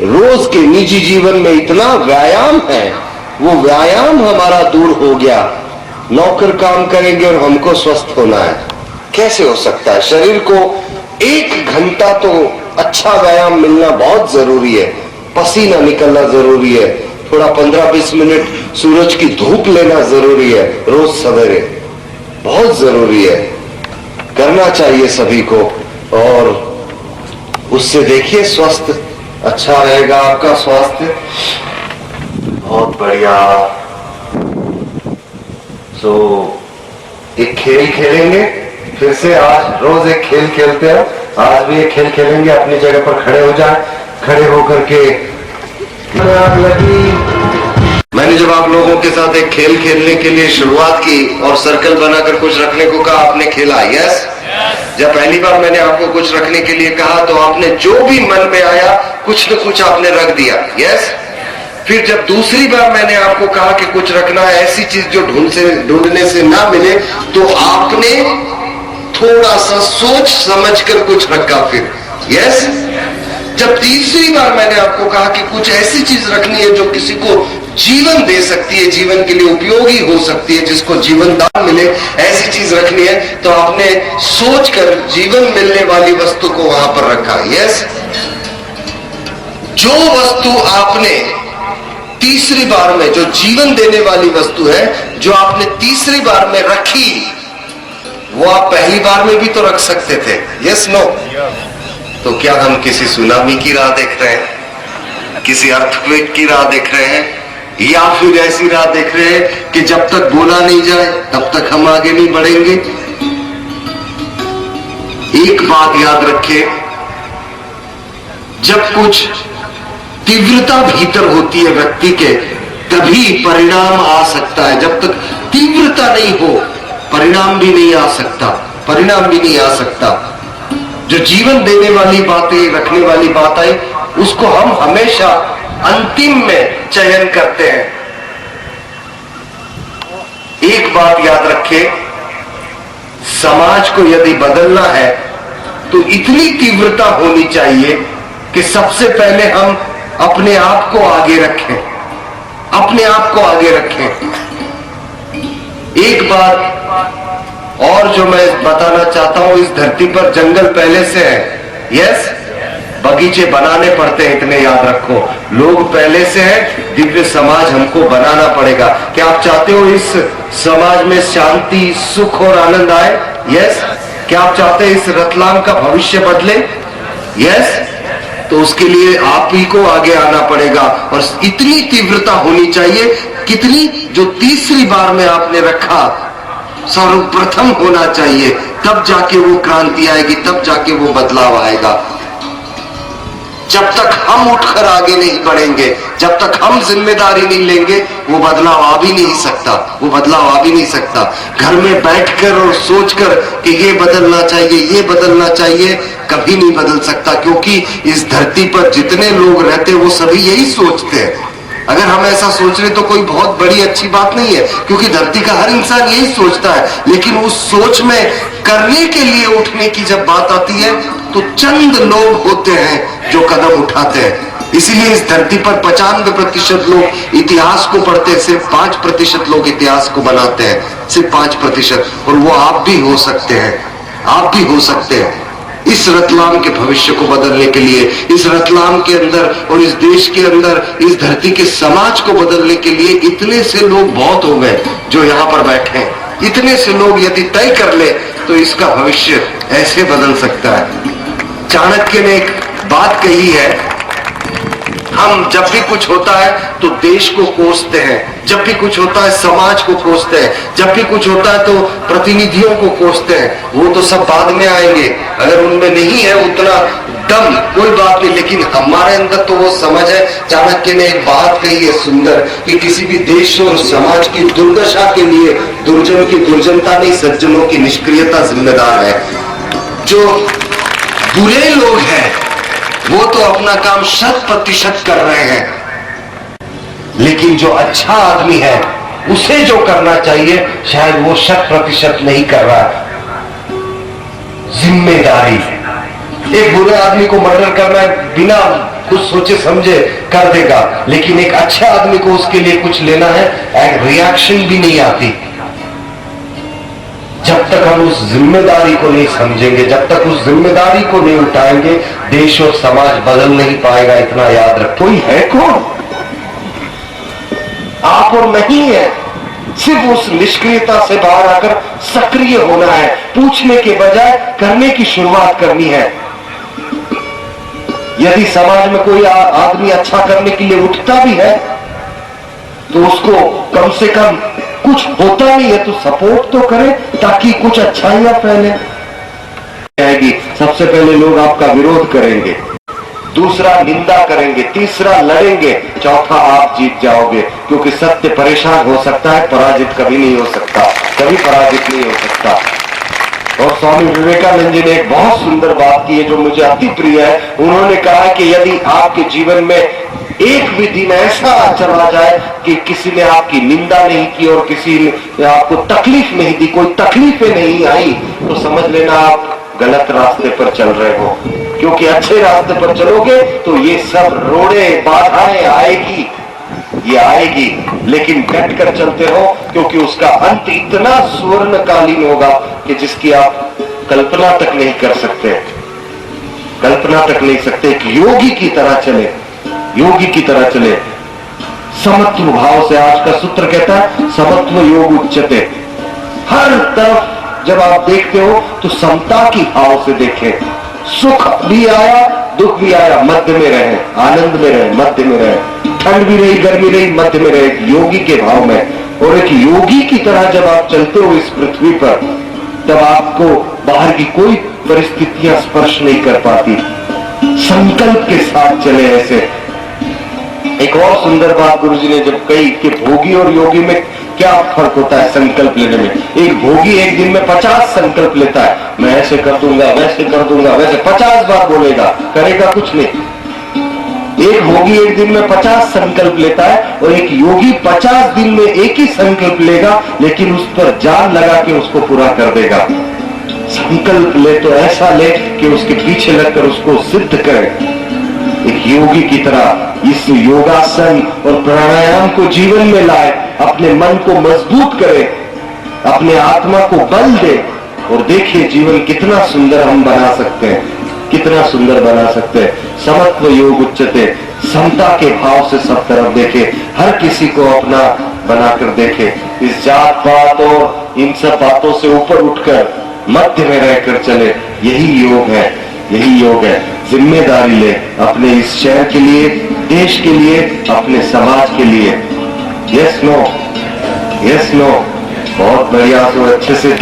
रोज के निजी जीवन में इतना व्यायाम है, वो व्यायाम हमारा दूर हो गया। नौकर काम करेंगे और हमको स्वस्थ होना है, कैसे हो सकता है? शरीर को 1 घंटा तो अच्छा व्यायाम मिलना बहुत जरूरी है, पसीना निकलना जरूरी है, थोड़ा 15-20 मिनट सूरज की धूप लेना जरूरी है, रोज सवेरे बहुत जरूरी है, करना चाहिए सभी को। और उससे देखिए स्वस्थ अच्छा रहेगा आपका स्वास्थ्य, बहुत बढ़िया। तो एक खेल खेलेंगे फिर से, आज रोज एक खेल खेलते हैं, आज भी एक खेल खेलेंगे। अपनी जगह पर खड़े हो जाए, खड़े होकर के मैंने जब आप लोगों के साथ एक खेल खेलने के लिए शुरुआत की और सर्कल बनाकर कुछ रखने को कहा, आपने खेला, यस? जब पहली बार मैंने आपको कुछ रखने के लिए कहा तो आपने जो भी मन में आया कुछ न कुछ आपने रख दिया, यस? फिर जब दूसरी बार मैंने आपको कहा कि कुछ रखना है, ऐसी चीज जो ढूंढने से ना मिले, तो आपने थोड़ा सा सोच समझ कर कुछ रखा फिर, यस? जब तीसरी बार मैंने आपको कहा कि कुछ ऐसी चीज रखनी है जो किसी को जीवन दे सकती है, जीवन के लिए उपयोगी हो सकती है, जिसको जीवन दान मिले, ऐसी चीज रखनी है, तो आपने सोचकर जीवन मिलने वाली वस्तु को वहां पर रखा, यस? जो वस्तु आपने तीसरी बार में, जो जीवन देने वाली वस्तु है, जो आपने तीसरी बार में रखी, वो आप पहली बार में भी तो रख सकते थे, यस नो? तो क्या हम किसी सुनामी की राह देख रहे हैं, किसी अर्थक्वेक की राह देख रहे हैं, या फिर ऐसी राह देख रहे हैं कि जब तक बोला नहीं जाए तब तक हम आगे नहीं बढ़ेंगे? एक बात याद रखें, जब कुछ तीव्रता भीतर होती है व्यक्ति के, तभी परिणाम आ सकता है। जब तक तीव्रता नहीं हो, परिणाम भी नहीं आ सकता, परिणाम भी नहीं आ सकता। जो जीवन देने वाली बातें, रखने वाली बात आई, उसको हम हमेशा अंतिम में चयन करते हैं। एक बात याद रखें, समाज को यदि बदलना है तो इतनी तीव्रता होनी चाहिए कि सबसे पहले हम अपने आप को आगे रखें, अपने आप को आगे रखें। एक बात और जो मैं बताना चाहता हूं, इस धरती पर जंगल पहले से है, यस? बगीचे बनाने पड़ते हैं, इतने याद रखो। लोग पहले से हैं, दिव्य समाज हमको बनाना पड़ेगा। क्या आप चाहते हो इस समाज में शांति, सुख और आनंद आए? यस? क्या आप चाहते हैं इस रतलाम का भविष्य बदले? यस? तो उसके लिए आप ही को आगे आना पड़ेगा, और इतनी तीव्रता होनी चाहिए, कितनी? जो तीसरी बार में आपने रखा, सर्वप्रथम होना चाहिए, तब जाके वो क्रांति आएगी, तब जाके वो बदलाव आएगा। जब तक हम उठकर आगे नहीं बढ़ेंगे, जब तक हम जिम्मेदारी नहीं लेंगे, वो बदलाव आ भी नहीं सकता, वो बदलाव आ भी नहीं सकता। घर में बैठकर और सोचकर कि ये बदलना चाहिए, ये बदलना चाहिए, कभी नहीं बदल सकता, क्योंकि इस धरती पर जितने लोग रहते हैं वो सभी यही सोचते हैं। अगर हम ऐसा सोच रहे तो कोई बहुत बड़ी अच्छी बात नहीं है, क्योंकि धरती का हर इंसान यही सोचता है। लेकिन उस सोच में करने के लिए उठने की जब बात आती है तो चंद लोग होते हैं जो कदम उठाते हैं। इसीलिए इस धरती पर 95% लोग इतिहास को पढ़ते हैं, सिर्फ 5% लोग इतिहास को बनाते हैं, सिर्फ 5%। और वो आप भी हो सकते हैं, आप भी हो सकते हैं। इस रतलाम के भविष्य को बदलने के लिए, इस रतलाम के अंदर और इस देश के अंदर, इस धरती के समाज को बदलने के लिए इतने से लोग बहुत हो गए जो यहाँ पर बैठे हैं। इतने से लोग यदि तय कर ले तो इसका भविष्य ऐसे बदल सकता है। चाणक्य ने एक बात कही है, हम जब भी कुछ होता है तो देश को कोसते हैं, जब भी कुछ होता है समाज को कोसते हैं, जब भी कुछ होता है तो प्रतिनिधियों को कोसते हैं। वो तो सब बाद में आएंगे, अगर उनमें नहीं है उतना दम, कोई बात नहीं, लेकिन हमारे अंदर तो वो समझ है। चाणक्य ने एक बात कही है सुंदर, कि किसी भी देश और समाज की दुर्दशा के लिए दुर्जन की दुर्जनता नहीं, सज्जनों की निष्क्रियता जिम्मेदार है। जो बुरे लोग हैं वो तो अपना काम 100% कर रहे हैं, लेकिन जो अच्छा आदमी है उसे जो करना चाहिए शायद वो 100% नहीं कर रहा है। जिम्मेदारी, एक बुरे आदमी को मर्डर करना है बिना कुछ सोचे समझे कर देगा, लेकिन एक अच्छे आदमी को उसके लिए कुछ लेना है, एक रिएक्शन भी नहीं आती। जब तक हम उस जिम्मेदारी को नहीं समझेंगे, जब तक उस जिम्मेदारी को नहीं उठाएंगे, देश और समाज बदल नहीं पाएगा। इतना याद रख। कोई है कौन? आप और नहीं है। सिर्फ उस निष्क्रियता से बाहर आकर सक्रिय होना है, पूछने के बजाय करने की शुरुआत करनी है। यदि समाज में कोई आदमी अच्छा करने के लिए उठता भी है तो उसको कम से कम कुछ होता नहीं है तो सपोर्ट तो करें, ताकि कुछ अच्छाइयां फैले। सबसे पहले लोग आपका विरोध करेंगे, दूसरा निंदा करेंगे, तीसरा लड़ेंगे, चौथा आप जीत जाओगे। क्योंकि सत्य परेशान हो सकता है, पराजित कभी नहीं हो सकता, कभी पराजित नहीं हो सकता। और स्वामी विवेकानंद जी ने एक बहुत सुंदर बात की है जो मुझे अति प्रिय है। उन्होंने कहा कि यदि आपके जीवन में एक भी दिन ऐसा चला जाए कि किसी ने आपकी निंदा नहीं की और किसी ने आपको तकलीफ नहीं दी, कोई तकलीफें नहीं आई, तो समझ लेना आप गलत रास्ते पर चल रहे हो। क्योंकि अच्छे रास्ते पर चलोगे तो ये सब रोड़े बाधाएं आएगी, ये आएगी, लेकिन डट कर चलते हो, क्योंकि उसका अंत इतना स्वर्णकालीन होगा कि जिसकी आप कल्पना तक नहीं कर सकते, कल्पना तक नहीं सकते। एक योगी की तरह चले, योगी की तरह चले, समत्व भाव से। आज का सूत्र कहता है समत्व योग उच्चते। हर तरफ जब आप देखते हो तो समता की भाव से देखें। सुख भी आया, दुख भी आया, मध्य में रहे, आनंद में रहे, मध्य में रहे, ठंड भी रही, गर्मी रही, मध्य में रहे, एक योगी के भाव में। और एक योगी की तरह जब आप चलते हो इस पृथ्वी पर, तब आपको बाहर की कोई परिस्थितियां स्पर्श नहीं कर पाती। संकल्प के साथ चले ऐसे। एक और सुंदर बात गुरुजी ने जब कही कि भोगी और योगी में क्या फर्क होता है संकल्प लेने में। एक भोगी एक दिन में 50 संकल्प लेता है, मैं ऐसे कर दूंगा, वैसे कर दूंगा, वैसे 50 बार बोलेगा, करेगा कुछ नहीं। एक भोगी एक दिन में 50 संकल्प लेता है और एक योगी 50 दिन में एक ही संकल्प लेगा, लेकिन उस पर जान लगा के उसको पूरा कर देगा। संकल्प ले तो ऐसा ले कि उसके पीछे लगकर उसको सिद्ध करे। एक योगी की तरह इस योगासन और प्राणायाम को जीवन में लाए, अपने मन को मजबूत करे, अपने आत्मा को बल दे, और देखिए जीवन कितना सुंदर हम बना सकते हैं, कितना सुंदर बना सकते हैं। समत्व योग उच्चते, समता के भाव से सब तरफ देखे, हर किसी को अपना बनाकर देखे। इस जात पात और इन सब बातों से ऊपर उठकर मध्य में रहकर चले, यही योग है, यही योग है। जिम्मेदारी ले अपने इस शहर के लिए, देश के लिए, अपने समाज के लिए। Yes no, yes no. बहुत बढ़िया, तो अच्छे से